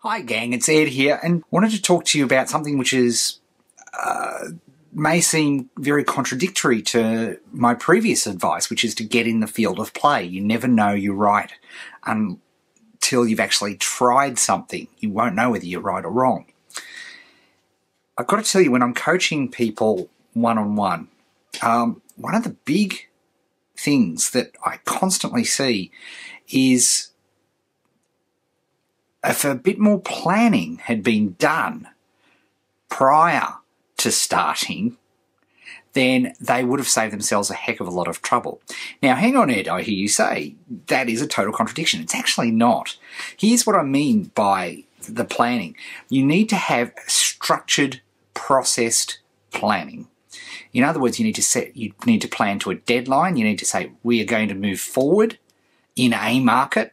Hi gang, it's Ed here, and wanted to talk to you about something which is may seem very contradictory to my previous advice, which is to get in the field of play. You never know you're right until you've actually tried something. You won't know whether you're right or wrong. I've got to tell you, when I'm coaching people one-on-one, one of the big things that I constantly see is if a bit more planning had been done prior to starting, then they would have saved themselves a heck of a lot of trouble. Now, hang on, Ed, I hear you say that is a total contradiction. It's actually not. Here's what I mean by the planning. You need to have structured, processed planning. In other words, you need to plan to a deadline. You need to say, we are going to move forward in a market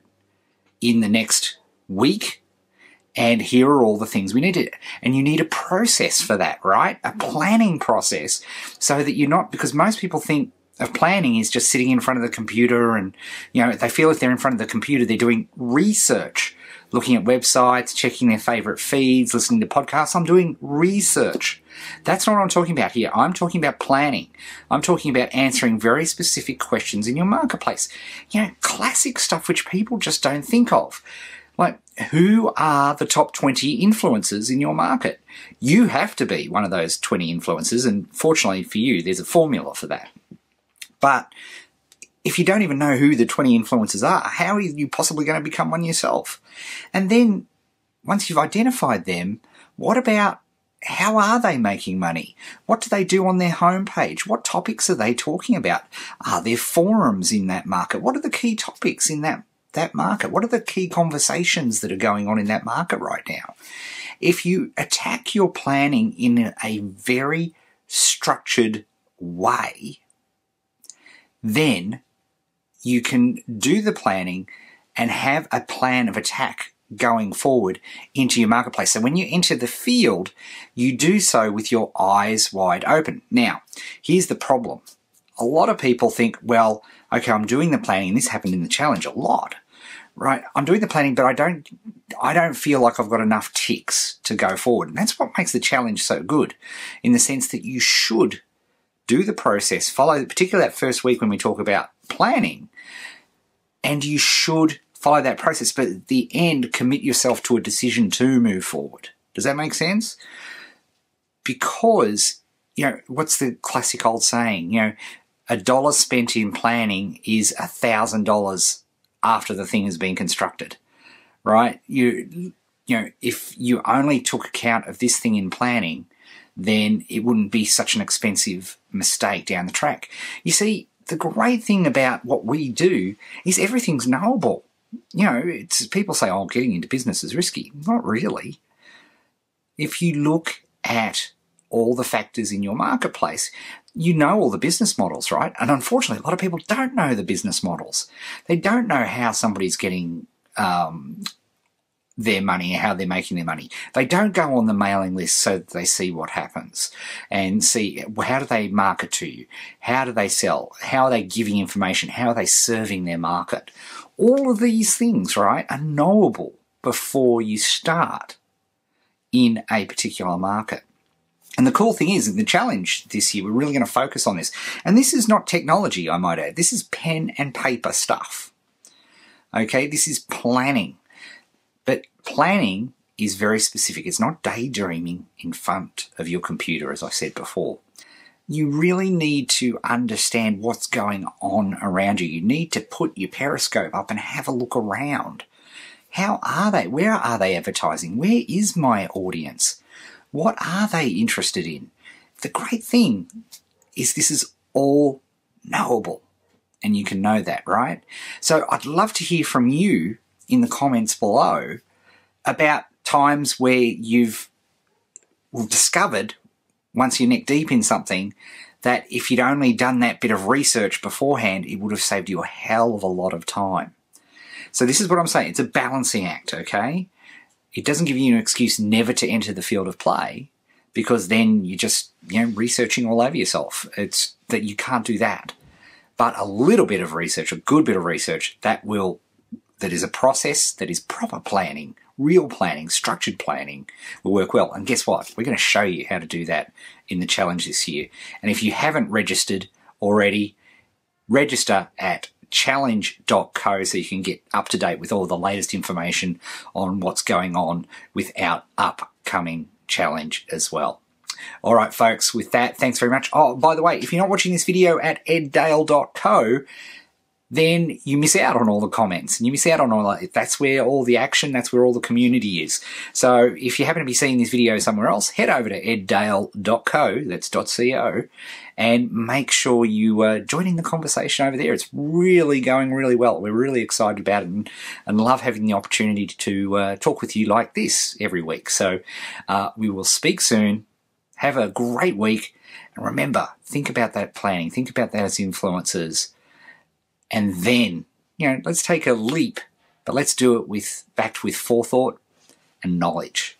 in the next week, and here are all the things we need to, and you need a process for that, right? A planning process, so that you're not, because most people think of planning is just sitting in front of the computer and, you know, they feel if they're in front of the computer, they're doing research, looking at websites, checking their favorite feeds, listening to podcasts. I'm doing research. That's not what I'm talking about here. I'm talking about planning. I'm talking about answering very specific questions in your marketplace. You know, classic stuff which people just don't think of. Like, who are the top 20 influencers in your market? You have to be one of those 20 influencers, and fortunately for you, there's a formula for that. But if you don't even know who the 20 influencers are, how are you possibly going to become one yourself? And then, once you've identified them, what about how are they making money? What do they do on their homepage? What topics are they talking about? Are there forums in that market? What are the key topics in that market? What are the key conversations that are going on in that market right now? If you attack your planning in a very structured way, then you can do the planning and have a plan of attack going forward into your marketplace. So when you enter the field, you do so with your eyes wide open. Now, here's the problem. A lot of people think, well, okay, I'm doing the planning, and this happened in the challenge a lot, right? I'm doing the planning, but I don't feel like I've got enough ticks to go forward. And that's what makes the challenge so good, in the sense that you should do the process, follow, particularly that first week when we talk about planning, and you should follow that process, but at the end, commit yourself to a decision to move forward. Does that make sense? Because, you know, what's the classic old saying? You know, $1 spent in planning is $1,000 after the thing has been constructed, right? You know, if you only took account of this thing in planning, then it wouldn't be such an expensive mistake down the track. You see, the great thing about what we do is everything's knowable. You know, people say, oh, getting into business is risky. Not really. If you look at all the factors in your marketplace, you know all the business models, right? And unfortunately, a lot of people don't know the business models. They don't know how somebody's getting their money, how they're making their money. They don't go on the mailing list so that they see what happens and see how do they market to you? How do they sell? How are they giving information? How are they serving their market? All of these things, right, are knowable before you start in a particular market. And the cool thing is, in the challenge this year, we're really going to focus on this. And this is not technology, I might add. This is pen and paper stuff. Okay, this is planning. But planning is very specific. It's not daydreaming in front of your computer, as I said before. You really need to understand what's going on around you. You need to put your periscope up and have a look around. How are they? Where are they advertising? Where is my audience? What are they interested in? The great thing is this is all knowable, and you can know that, right? So I'd love to hear from you in the comments below about times where you've discovered, once you're neck deep in something, that if you'd only done that bit of research beforehand, it would have saved you a hell of a lot of time. So this is what I'm saying. It's a balancing act, okay? It doesn't give you an excuse never to enter the field of play, because then you're just, you know, researching all over yourself. It's that you can't do that. But a little bit of research, a good bit of research, that will that is a process, that is proper planning, real planning, structured planning, will work well. And guess what? We're going to show you how to do that in the challenge this year. And if you haven't registered already, register at challenge.co so you can get up to date with all the latest information on what's going on with our upcoming challenge as well. All right, folks, with that, thanks very much. Oh, by the way, if you're not watching this video at eddale.co, then you miss out on all the comments and you miss out on all that. That's where all the action, that's where all the community is. So if you happen to be seeing this video somewhere else, head over to eddale.co, that's .co, and make sure you join in the conversation over there. It's really going really well. We're really excited about it and love having the opportunity to talk with you like this every week. So we will speak soon. Have a great week. And remember, think about that planning. Think about that as influences. And then, let's take a leap, but let's do it backed with forethought and knowledge.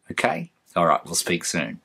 Okay? All right, we'll speak soon.